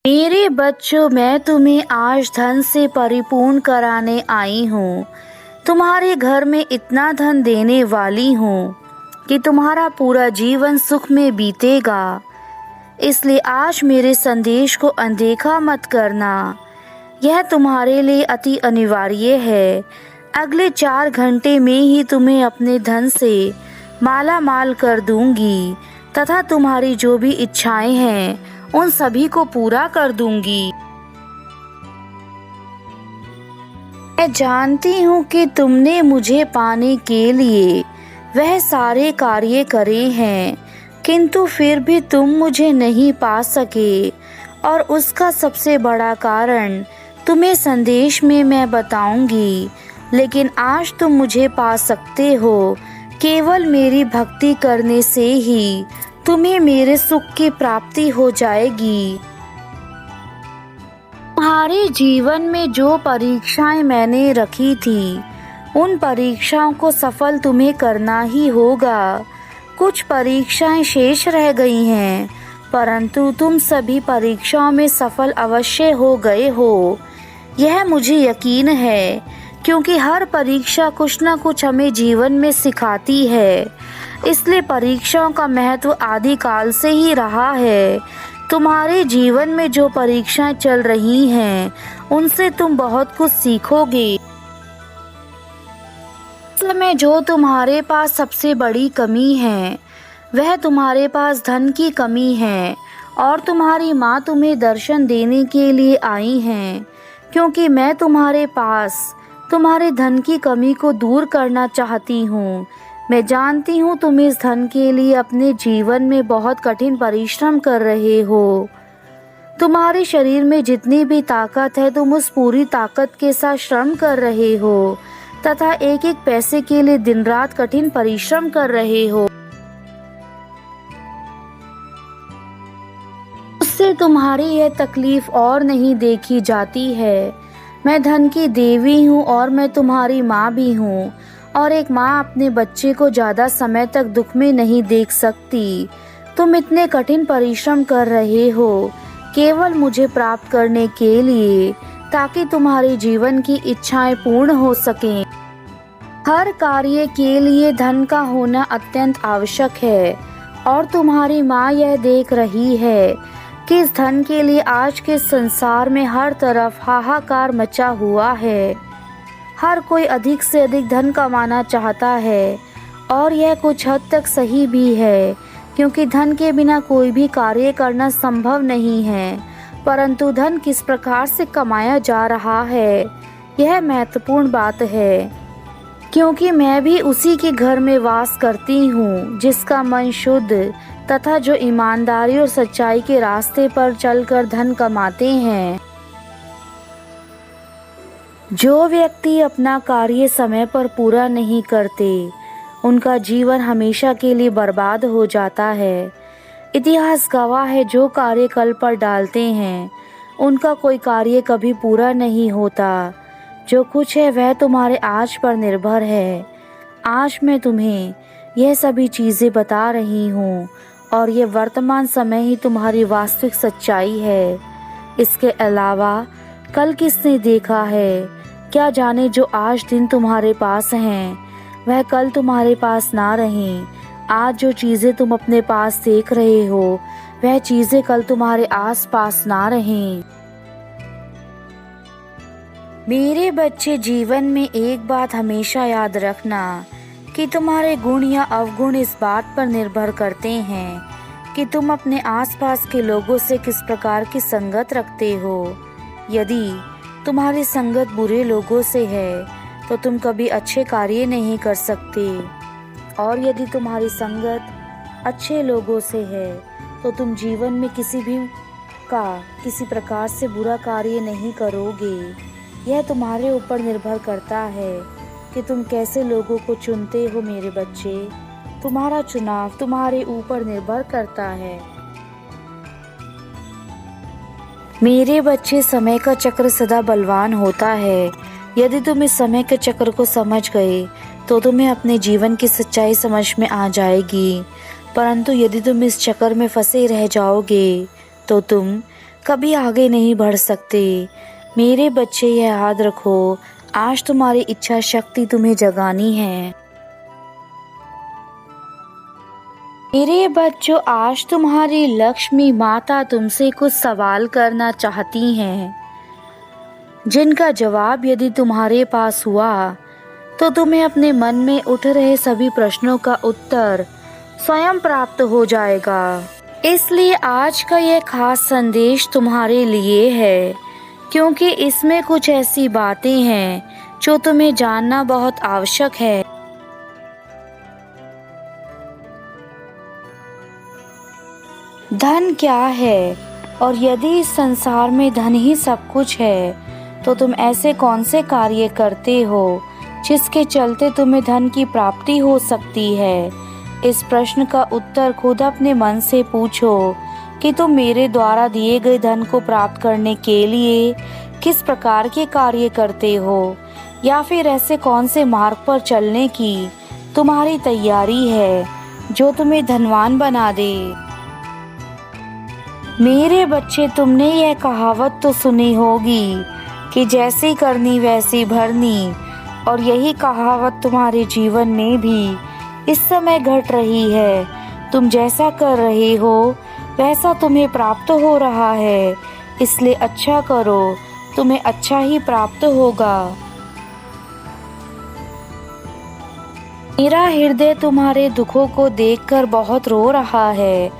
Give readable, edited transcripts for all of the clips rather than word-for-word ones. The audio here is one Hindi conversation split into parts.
मेरे बच्चों, मैं तुम्हें आज धन से परिपूर्ण कराने आई हूँ। तुम्हारे घर में इतना धन देने वाली हूँ कि तुम्हारा पूरा जीवन सुख में बीतेगा। इसलिए आज मेरे संदेश को अनदेखा मत करना। यह तुम्हारे लिए अति अनिवार्य है। अगले 4 घंटे में ही तुम्हें अपने धन से माला माल कर दूंगी तथा तुम्हारी जो भी इच्छाएं हैं उन सभी को पूरा कर दूंगी। मैं जानती हूँ कि तुमने मुझे पाने के लिए वह सारे कार्य करे हैं, किंतु फिर भी तुम मुझे नहीं पा सके, और उसका सबसे बड़ा कारण तुम्हें संदेश में मैं बताऊंगी। लेकिन आज तुम मुझे पा सकते हो। केवल मेरी भक्ति करने से ही तुम्हें मेरे सुख की प्राप्ति हो जाएगी। तुम्हारे जीवन में जो परीक्षाएं मैंने रखी थी, उन परीक्षाओं को सफल तुम्हें करना ही होगा। कुछ परीक्षाएं शेष रह गई हैं, परंतु तुम सभी परीक्षाओं में सफल अवश्य हो गए हो। यह मुझे यकीन है, क्योंकि हर परीक्षा कुछ न कुछ हमें जीवन में सिखाती है। इसलिए परीक्षाओं का महत्व आदिकाल से ही रहा है। तुम्हारे जीवन में जो परीक्षाएं चल रही हैं, उनसे तुम बहुत कुछ सीखोगे। इस समय जो तुम्हारे पास सबसे बड़ी कमी है, वह तुम्हारे पास धन की कमी है, और तुम्हारी माँ तुम्हें दर्शन देने के लिए आई हैं, क्योंकि मैं तुम्हारे पास तुम्हारे धन की कमी को दूर करना चाहती हूँ। मैं जानती हूँ तुम इस धन के लिए अपने जीवन में बहुत कठिन परिश्रम कर रहे हो। तुम्हारे शरीर में जितनी भी ताकत है, तुम उस पूरी ताकत के साथ श्रम कर रहे हो तथा एक एक पैसे के लिए दिन रात कठिन परिश्रम कर रहे हो। उससे तुम्हारी यह तकलीफ और नहीं देखी जाती है। मैं धन की देवी हूँ और मैं तुम्हारी माँ भी हूँ, और एक माँ अपने बच्चे को ज़्यादा समय तक दुख में नहीं देख सकती। तुम इतने कठिन परिश्रम कर रहे हो केवल मुझे प्राप्त करने के लिए, ताकि तुम्हारे जीवन की इच्छाएं पूर्ण हो सकें। हर कार्य के लिए धन का होना अत्यंत आवश्यक है, और तुम्हारी माँ यह देख रही है कि इस धन के लिए आज के संसार में हर तरफ हाहाकार मचा हुआ है। हर कोई अधिक से अधिक धन कमाना चाहता है, और यह कुछ हद तक सही भी है, क्योंकि धन के बिना कोई भी कार्य करना संभव नहीं है। परंतु धन किस प्रकार से कमाया जा रहा है, यह महत्वपूर्ण बात है, क्योंकि मैं भी उसी के घर में वास करती हूँ जिसका मन शुद्ध तथा जो ईमानदारी और सच्चाई के रास्ते पर चलकर धन कमाते हैं। जो व्यक्ति अपना कार्य समय पर पूरा नहीं करते, उनका जीवन हमेशा के लिए बर्बाद हो जाता है। इतिहास गवाह है, जो कार्य कल पर डालते हैं उनका कोई कार्य कभी पूरा नहीं होता। जो कुछ है वह तुम्हारे आज पर निर्भर है। आज मैं तुम्हें यह सभी चीज़ें बता रही हूँ, और ये वर्तमान समय ही तुम्हारी वास्तविक सच्चाई है। इसके अलावा कल किसने देखा है? क्या जाने जो आज दिन तुम्हारे पास हैं, वह कल तुम्हारे पास ना रहें। आज जो चीज़ें तुम अपने पास देख रहे हो, वह चीज़ें कल तुम्हारे आस पास ना रहें। मेरे बच्चे, जीवन में एक बात हमेशा याद रखना कि तुम्हारे गुण या अवगुण इस बात पर निर्भर करते हैं कि तुम अपने आसपास के लोगों से किस प्रकार की संगत रखते हो। यदि तुम्हारी संगत बुरे लोगों से है तो तुम कभी अच्छे कार्य नहीं कर सकते, और यदि तुम्हारी संगत अच्छे लोगों से है तो तुम जीवन में किसी प्रकार से बुरा कार्य नहीं करोगे। यह तुम्हारे ऊपर निर्भर करता है कि तुम कैसे लोगों को चुनते हो। मेरे बच्चे, तुम्हारा चुनाव तुम्हारे ऊपर निर्भर करता है। मेरे बच्चे, समय का चक्र सदा बलवान होता है। यदि तुम इस समय के चक्र को समझ गए तो तुम्हें अपने जीवन की सच्चाई समझ में आ जाएगी। परंतु यदि तुम इस चक्कर में फंसे रह जाओगे तो तुम कभी आगे नहीं बढ़ सकते। मेरे बच्चे, यह याद रखो, आज तुम्हारी इच्छा शक्ति तुम्हें जगानी है। मेरे बच्चों, आज तुम्हारी लक्ष्मी माता तुमसे कुछ सवाल करना चाहती हैं, जिनका जवाब यदि तुम्हारे पास हुआ तो तुम्हें अपने मन में उठ रहे सभी प्रश्नों का उत्तर स्वयं प्राप्त हो जाएगा। इसलिए आज का यह खास संदेश तुम्हारे लिए है, क्योंकि इसमें कुछ ऐसी बातें हैं जो तुम्हें जानना बहुत आवश्यक है। धन क्या है, और यदि इस संसार में धन ही सब कुछ है तो तुम ऐसे कौन से कार्य करते हो जिसके चलते तुम्हें धन की प्राप्ति हो सकती है? इस प्रश्न का उत्तर खुद अपने मन से पूछो कि तुम मेरे द्वारा दिए गए धन को प्राप्त करने के लिए किस प्रकार के कार्य करते हो, या फिर ऐसे कौन से मार्ग पर चलने की तुम्हारी तैयारी है जो तुम्हें धनवान बना दे। मेरे बच्चे, तुमने यह कहावत तो सुनी होगी कि जैसी करनी वैसी भरनी, और यही कहावत तुम्हारे जीवन में भी इस समय घट रही है। तुम जैसा कर रहे हो वैसा तुम्हें प्राप्त हो रहा है, इसलिए अच्छा करो, तुम्हें अच्छा ही प्राप्त होगा। मेरा हृदय तुम्हारे दुखों को देखकर बहुत रो रहा है,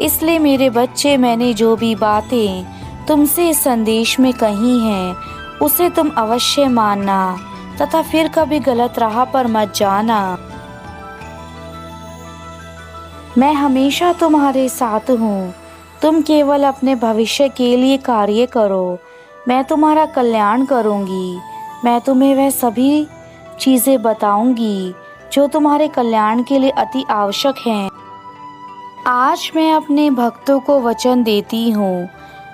इसलिए मेरे बच्चे, मैंने जो भी बातें तुमसे इस संदेश में कही हैं उसे तुम अवश्य मानना तथा फिर कभी गलत राह पर मत जाना। मैं हमेशा तुम्हारे साथ हूँ। तुम केवल अपने भविष्य के लिए कार्य करो, मैं तुम्हारा कल्याण करूँगी। मैं तुम्हें वह सभी चीज़ें बताऊँगी जो तुम्हारे कल्याण के लिए अति आवश्यक हैं। आज मैं अपने भक्तों को वचन देती हूँ,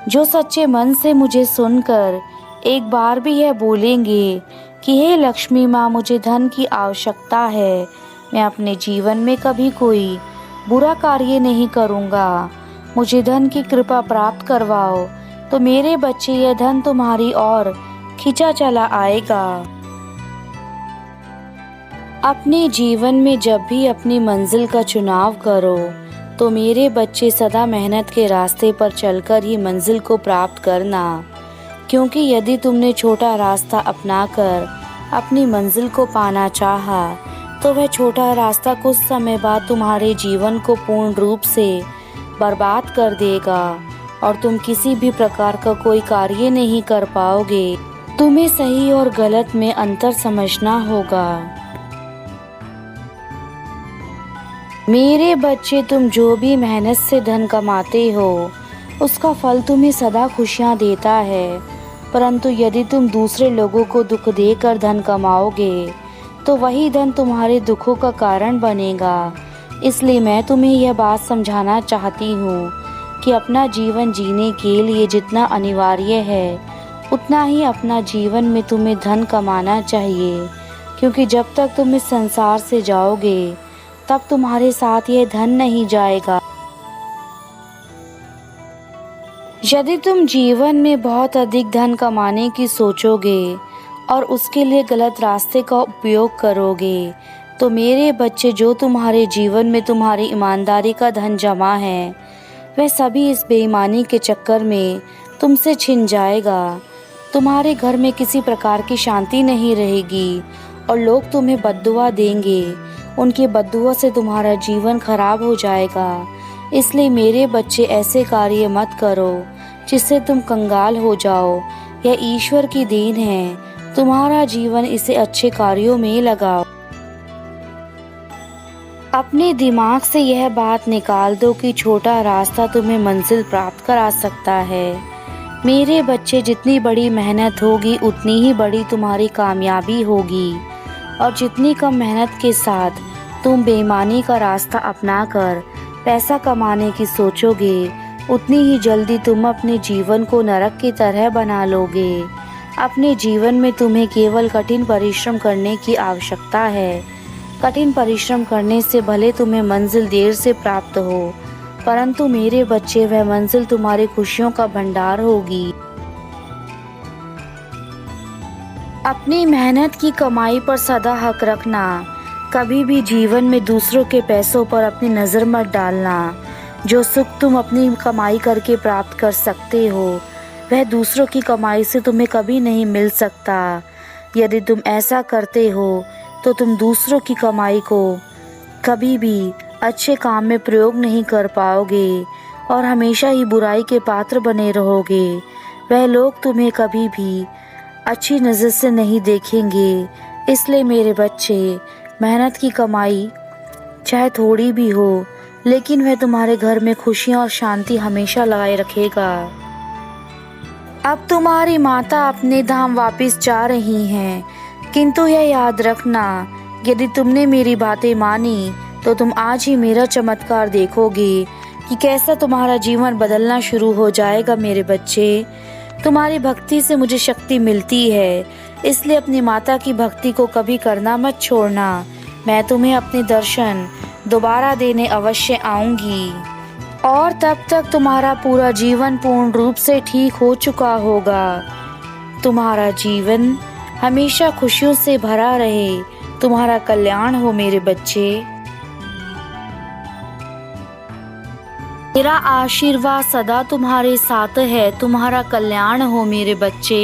जो सच्चे मन से मुझे सुनकर एक बार भी यह बोलेंगे कि हे लक्ष्मी माँ, मुझे धन की आवश्यकता है, मैं अपने जीवन में कभी कोई बुरा कार्य नहीं करूँगा, मुझे धन की कृपा प्राप्त करवाओ, तो मेरे बच्चे, यह धन तुम्हारी ओर खींचा चला आएगा। अपने जीवन में जब भी अपनी मंजिल का चुनाव करो तो मेरे बच्चे, सदा मेहनत के रास्ते पर चलकर ही मंजिल को प्राप्त करना, क्योंकि यदि तुमने छोटा रास्ता अपनाकर अपनी मंजिल को पाना चाहा तो वह छोटा रास्ता कुछ समय बाद तुम्हारे जीवन को पूर्ण रूप से बर्बाद कर देगा और तुम किसी भी प्रकार का कोई कार्य नहीं कर पाओगे। तुम्हें सही और गलत में अंतर समझना होगा। मेरे बच्चे, तुम जो भी मेहनत से धन कमाते हो उसका फल तुम्हें सदा खुशियाँ देता है, परंतु यदि तुम दूसरे लोगों को दुख देकर धन कमाओगे तो वही धन तुम्हारे दुखों का कारण बनेगा। इसलिए मैं तुम्हें यह बात समझाना चाहती हूँ कि अपना जीवन जीने के लिए जितना अनिवार्य है उतना ही अपना जीवन में तुम्हें धन कमाना चाहिए, क्योंकि जब तक तुम इस संसार से जाओगे तब तुम्हारे साथ यह धन नहीं जाएगा। यदि तुम जीवन में बहुत अधिक धन कमाने की सोचोगे और उसके लिए गलत रास्ते का उपयोग करोगे तो मेरे बच्चे, जो तुम्हारे जीवन में तुम्हारी ईमानदारी का धन जमा है वह सभी इस बेईमानी के चक्कर में तुमसे छिन जाएगा। तुम्हारे घर में किसी प्रकार की शांति नहीं रहेगी और लोग तुम्हें बद्दुआ देंगे। उनकी बद्दुआ से तुम्हारा जीवन खराब हो जाएगा। इसलिए मेरे बच्चे, ऐसे कार्य मत करो जिससे तुम कंगाल हो जाओ। यह ईश्वर की देन है, तुम्हारा जीवन इसे अच्छे कार्यों में लगाओ। अपने दिमाग से यह बात निकाल दो कि छोटा रास्ता तुम्हें मंजिल प्राप्त करा सकता है। मेरे बच्चे, जितनी बड़ी मेहनत होगी उतनी ही बड़ी तुम्हारी कामयाबी होगी, और जितनी कम मेहनत के साथ तुम बेईमानी का रास्ता अपनाकर पैसा कमाने की सोचोगे उतनी ही जल्दी तुम अपने जीवन को नरक की तरह बना लोगे। अपने जीवन में तुम्हें केवल कठिन परिश्रम करने की आवश्यकता है। कठिन परिश्रम करने से भले तुम्हें मंजिल देर से प्राप्त हो, परंतु मेरे बच्चे वह मंजिल तुम्हारी खुशियों का भंडार होगी। अपनी मेहनत की कमाई पर सदा हक रखना। कभी भी जीवन में दूसरों के पैसों पर अपनी नज़र मत डालना। जो सुख तुम अपनी कमाई करके प्राप्त कर सकते हो वह दूसरों की कमाई से तुम्हें कभी नहीं मिल सकता। यदि तुम ऐसा करते हो तो तुम दूसरों की कमाई को कभी भी अच्छे काम में प्रयोग नहीं कर पाओगे और हमेशा ही बुराई के पात्र बने रहोगे। वह लोग तुम्हें कभी भी अच्छी नज़र से नहीं देखेंगे। इसलिए मेरे बच्चे, मेहनत की कमाई चाहे थोड़ी भी हो लेकिन वह तुम्हारे घर में खुशियाँ और शांति हमेशा लगाए रखेगा। अब तुम्हारी माता अपने धाम वापस जा रही हैं, किंतु यह याद रखना, यदि तुमने मेरी बातें मानी तो तुम आज ही मेरा चमत्कार देखोगे कि कैसा तुम्हारा जीवन बदलना शुरू हो जाएगा। मेरे बच्चे, तुम्हारी भक्ति से मुझे शक्ति मिलती है, इसलिए अपनी माता की भक्ति को कभी करना मत छोड़ना। मैं तुम्हें अपने दर्शन दोबारा देने अवश्य आऊंगी और तब तक तुम्हारा पूरा जीवन पूर्ण रूप से ठीक हो चुका होगा। तुम्हारा जीवन हमेशा खुशियों से भरा रहे। तुम्हारा कल्याण हो मेरे बच्चे। मेरा आशीर्वाद सदा तुम्हारे साथ है। तुम्हारा कल्याण हो मेरे बच्चे।